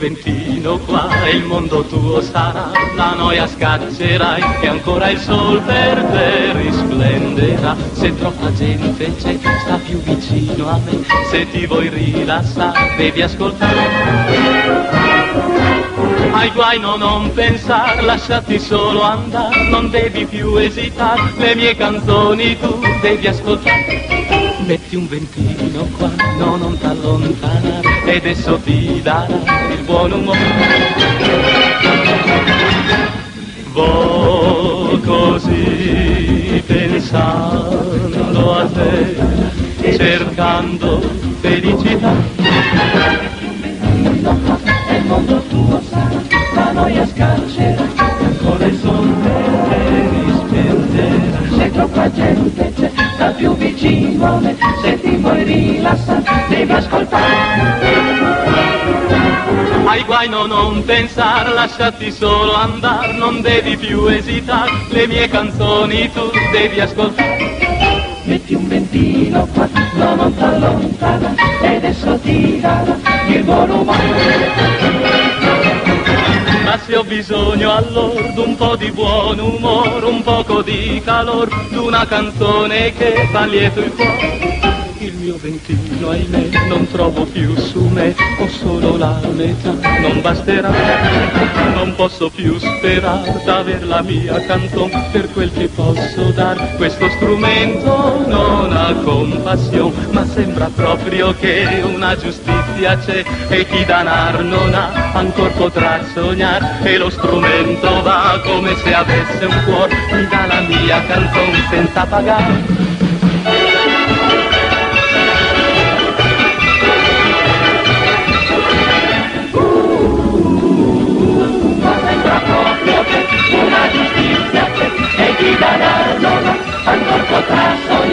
ventino qua e il mondo tuo sarà, la noia scaccerai e ancora il sol per te risplenderà. Se troppa gente c'è, sta più vicino a me, se ti vuoi rilassare devi ascoltare. Ai guai no, non pensar, lasciati solo andare, non devi più esitare, le mie canzoni tu devi ascoltare. Metti un ventino qua, no, non t'allontanare, ed esso ti darà il buon umore. Vo così pensando a te, cercando felicità. Il mondo tuo sarà, la noia scaccerà, ancora il sol verde risplenderà. Se troppa gente c'è, sta più vicino a me, se ti vuoi rilassare devi ascoltare. Ai guai no, non pensar, lasciati solo andar, non devi più esitare, le mie canzoni tu devi ascoltare. Metti un ventino qua, no, non t'allontana, ed esso ti darà il buon umore. Ma se ho bisogno allora d'un po' di buon umore, un poco di calor, d'una canzone che fa lieto il cuore. Il mio ventino, ahimè, non trovo più su me, ho solo la metà, non basterà. Non posso più sperare d'aver la mia canzone, per quel che posso dar. Questo strumento non ha compassione, ma sembra proprio che una giustizia c'è, e chi danar non ha ancor potrà sognare. E lo strumento va come se avesse un cuore, mi dà la mia canzone senza pagare. Una giustizia c'è, e chi darà non ha ancor potrà sognare.